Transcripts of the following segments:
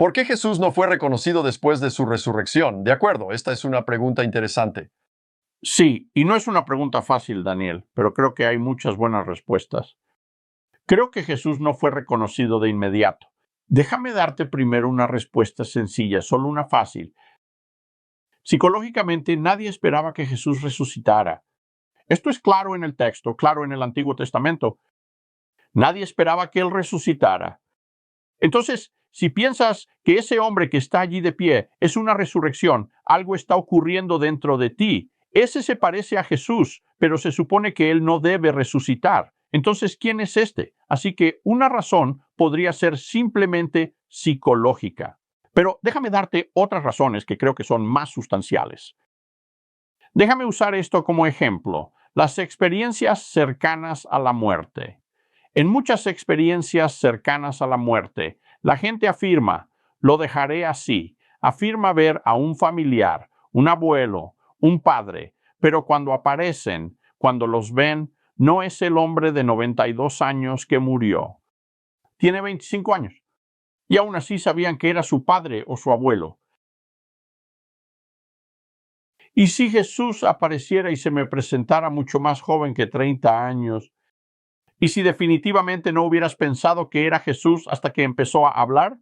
¿Por qué Jesús no fue reconocido después de su resurrección? De acuerdo, esta es una pregunta interesante. Sí, y no es una pregunta fácil, Daniel, pero creo que hay muchas buenas respuestas. Creo que Jesús no fue reconocido de inmediato. Déjame darte primero una respuesta sencilla, solo una fácil. Psicológicamente, nadie esperaba que Jesús resucitara. Esto es claro en el texto, claro en el Antiguo Testamento. Nadie esperaba que Él resucitara. Entonces, si piensas que ese hombre que está allí de pie es una resurrección, algo está ocurriendo dentro de ti. Ese se parece a Jesús, pero se supone que Él no debe resucitar. Entonces, ¿quién es este? Así que una razón podría ser simplemente psicológica. Pero déjame darte otras razones que creo que son más sustanciales. Déjame usar esto como ejemplo, las experiencias cercanas a la muerte. En muchas experiencias cercanas a la muerte, la gente afirma, lo dejaré así, afirma ver a un familiar, un abuelo, un padre, pero cuando aparecen, cuando los ven, no es el hombre de 92 años que murió. Tiene 25 años. Y aún así sabían que era su padre o su abuelo. ¿Y si Jesús apareciera y se me presentara mucho más joven que 30 años? ¿Y si definitivamente no hubieras pensado que era Jesús hasta que empezó a hablar?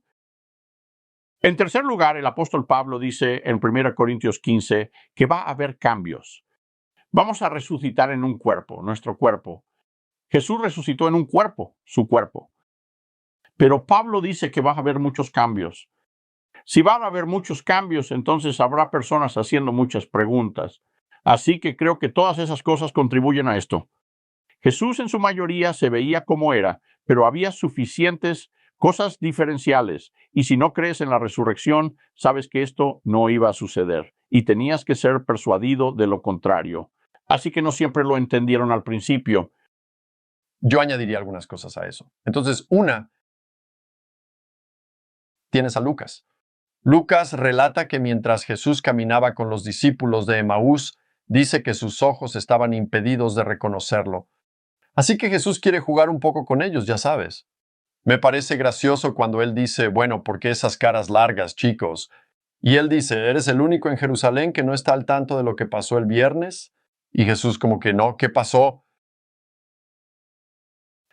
En tercer lugar, el apóstol Pablo dice en 1 Corintios 15 que va a haber cambios. Vamos a resucitar en un cuerpo, nuestro cuerpo. Jesús resucitó en un cuerpo, su cuerpo. Pero Pablo dice que va a haber muchos cambios. Si va a haber muchos cambios, entonces habrá personas haciendo muchas preguntas. Así que creo que todas esas cosas contribuyen a esto. Jesús en su mayoría se veía como era, pero había suficientes cosas diferenciales, y si no crees en la resurrección, sabes que esto no iba a suceder, y tenías que ser persuadido de lo contrario. Así que no siempre lo entendieron al principio. Yo añadiría algunas cosas a eso. Entonces, tienes a Lucas. Lucas relata que mientras Jesús caminaba con los discípulos de Emaús, dice que sus ojos estaban impedidos de reconocerlo. Así que Jesús quiere jugar un poco con ellos, ya sabes. Me parece gracioso cuando él dice, bueno, ¿por qué esas caras largas, chicos? Y él dice, ¿eres el único en Jerusalén que no está al tanto de lo que pasó el viernes? Y Jesús como que no, ¿qué pasó?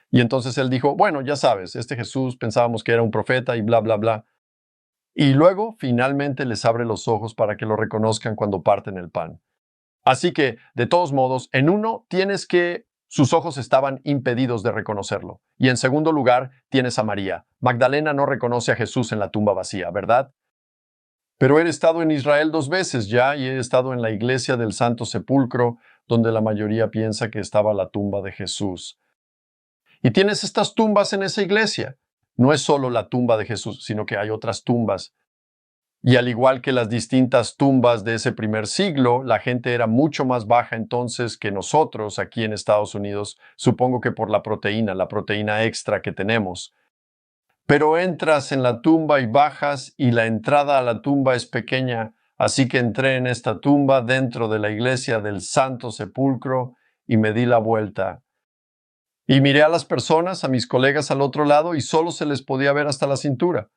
Y entonces él dijo, bueno, ya sabes, este Jesús pensábamos que era un profeta y bla, bla, bla. Y luego finalmente les abre los ojos para que lo reconozcan cuando parten el pan. Así que, de todos modos, en uno tienes que sus ojos estaban impedidos de reconocerlo. Y en segundo lugar, tienes a María. Magdalena no reconoce a Jesús en la tumba vacía, ¿verdad? Pero he estado en Israel 2 veces ya y he estado en la iglesia del Santo Sepulcro, donde la mayoría piensa que estaba la tumba de Jesús. Y tienes estas tumbas en esa iglesia. No es solo la tumba de Jesús, sino que hay otras tumbas. Y al igual que las distintas tumbas de ese primer siglo, la gente era mucho más baja entonces que nosotros aquí en Estados Unidos, supongo que por la proteína extra que tenemos. Pero entras en la tumba y bajas y la entrada a la tumba es pequeña, así que entré en esta tumba dentro de la iglesia del Santo Sepulcro y me di la vuelta. Y miré a las personas, a mis colegas al otro lado, y solo se les podía ver hasta la cintura.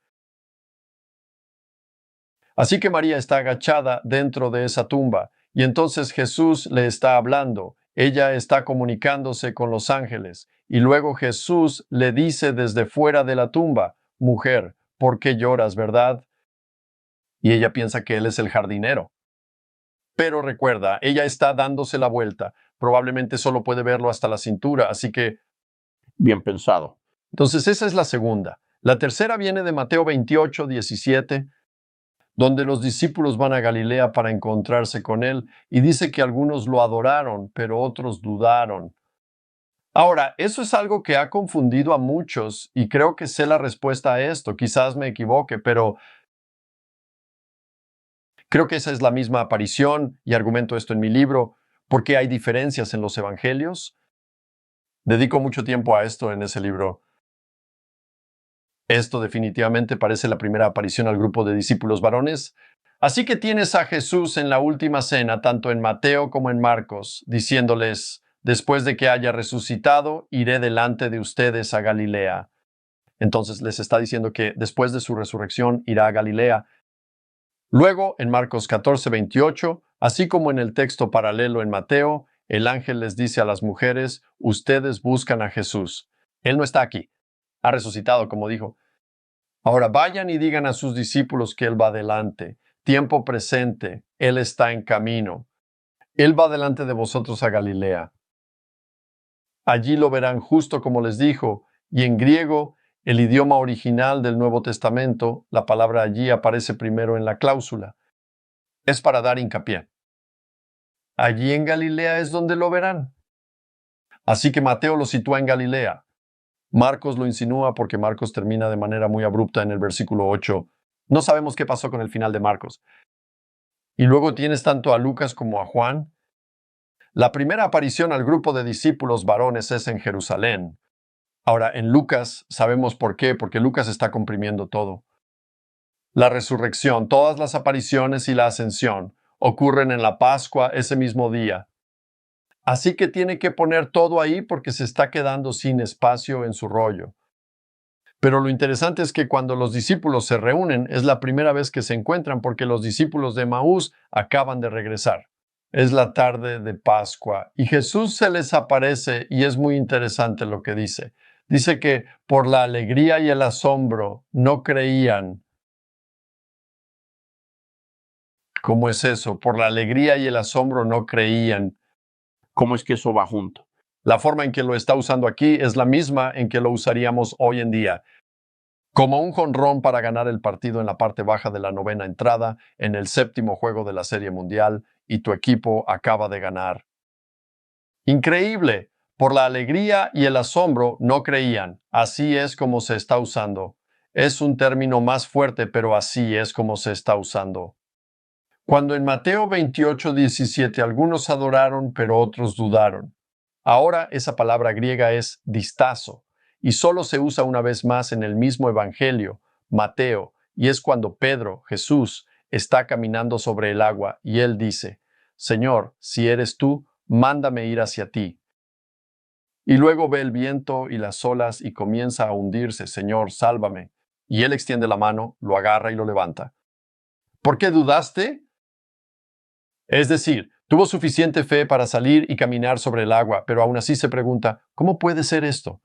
Así que María está agachada dentro de esa tumba, y entonces Jesús le está hablando. Ella está comunicándose con los ángeles, y luego Jesús le dice desde fuera de la tumba, «Mujer, ¿por qué lloras, verdad?» Y ella piensa que él es el jardinero. Pero recuerda, ella está dándose la vuelta. Probablemente solo puede verlo hasta la cintura, así que... Bien pensado. Entonces esa es la segunda. La tercera viene de Mateo 28, 17, donde los discípulos van a Galilea para encontrarse con él, y dice que algunos lo adoraron, pero otros dudaron. Ahora, eso es algo que ha confundido a muchos, y creo que sé la respuesta a esto. Quizás me equivoque, pero creo que esa es la misma aparición, y argumento esto en mi libro. ¿Por qué hay diferencias en los evangelios? Dedico mucho tiempo a esto en ese libro. Esto definitivamente parece la primera aparición al grupo de discípulos varones. Así que tienes a Jesús en la última cena, tanto en Mateo como en Marcos, diciéndoles, después de que haya resucitado, iré delante de ustedes a Galilea. Entonces les está diciendo que después de su resurrección irá a Galilea. Luego, en Marcos 14:28, así como en el texto paralelo en Mateo, el ángel les dice a las mujeres, ustedes buscan a Jesús. Él no está aquí. Ha resucitado, como dijo. Ahora vayan y digan a sus discípulos que Él va adelante. Tiempo presente, Él está en camino. Él va delante de vosotros a Galilea. Allí lo verán justo como les dijo, y en griego, el idioma original del Nuevo Testamento, la palabra allí aparece primero en la cláusula. Es para dar hincapié. Allí en Galilea es donde lo verán. Así que Mateo lo sitúa en Galilea. Marcos lo insinúa porque Marcos termina de manera muy abrupta en el versículo 8. No sabemos qué pasó con el final de Marcos. Y luego tienes tanto a Lucas como a Juan. La primera aparición al grupo de discípulos varones es en Jerusalén. Ahora, en Lucas sabemos por qué, porque Lucas está comprimiendo todo. La resurrección, todas las apariciones y la ascensión ocurren en la Pascua ese mismo día. Así que tiene que poner todo ahí porque se está quedando sin espacio en su rollo. Pero lo interesante es que cuando los discípulos se reúnen es la primera vez que se encuentran porque los discípulos de Emaús acaban de regresar. Es la tarde de Pascua y Jesús se les aparece y es muy interesante lo que dice. Dice que por la alegría y el asombro no creían. ¿Cómo es eso? Por la alegría y el asombro no creían. ¿Cómo es que eso va junto? La forma en que lo está usando aquí es la misma en que lo usaríamos hoy en día. Como un jonrón para ganar el partido en la parte baja de la novena entrada, en el séptimo juego de la Serie Mundial, y tu equipo acaba de ganar. Increíble. Por la alegría y el asombro no creían. Así es como se está usando. Es un término más fuerte, pero así es como se está usando. Cuando en Mateo 28:17 algunos adoraron, pero otros dudaron. Ahora esa palabra griega es distazo, y solo se usa una vez más en el mismo Evangelio, Mateo, y es cuando Pedro, Jesús, está caminando sobre el agua, y él dice, Señor, si eres tú, mándame ir hacia ti. Y luego ve el viento y las olas y comienza a hundirse, Señor, sálvame. Y él extiende la mano, lo agarra y lo levanta. ¿Por qué dudaste? Es decir, tuvo suficiente fe para salir y caminar sobre el agua, pero aún así se pregunta, ¿cómo puede ser esto?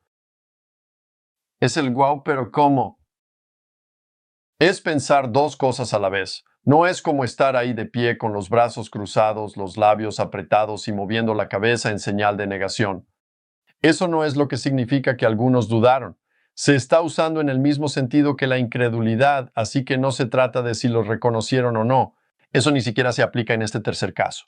Es el guau, pero ¿cómo? Es pensar dos cosas a la vez. No es como estar ahí de pie con los brazos cruzados, los labios apretados y moviendo la cabeza en señal de negación. Eso no es lo que significa que algunos dudaron. Se está usando en el mismo sentido que la incredulidad, así que no se trata de si los reconocieron o no. Eso ni siquiera se aplica en este tercer caso.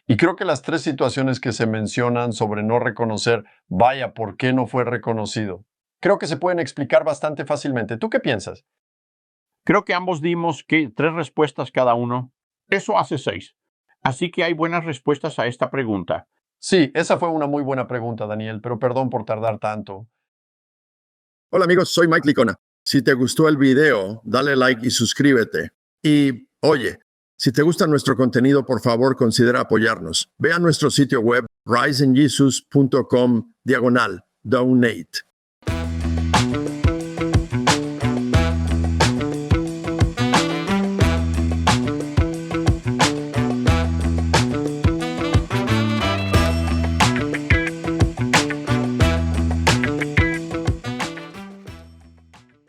Y creo que las tres situaciones que se mencionan sobre no reconocer, vaya, ¿por qué no fue reconocido? Creo que se pueden explicar bastante fácilmente. ¿Tú qué piensas? Creo que ambos dimos que 3 respuestas cada uno. Eso hace 6. Así que hay buenas respuestas a esta pregunta. Sí, esa fue una muy buena pregunta, Daniel, pero perdón por tardar tanto. Hola amigos, soy Mike Licona. Si te gustó el video, dale like y suscríbete. Y oye, si te gusta nuestro contenido, por favor considera apoyarnos. Ve a nuestro sitio web riseandjesus.com/donate.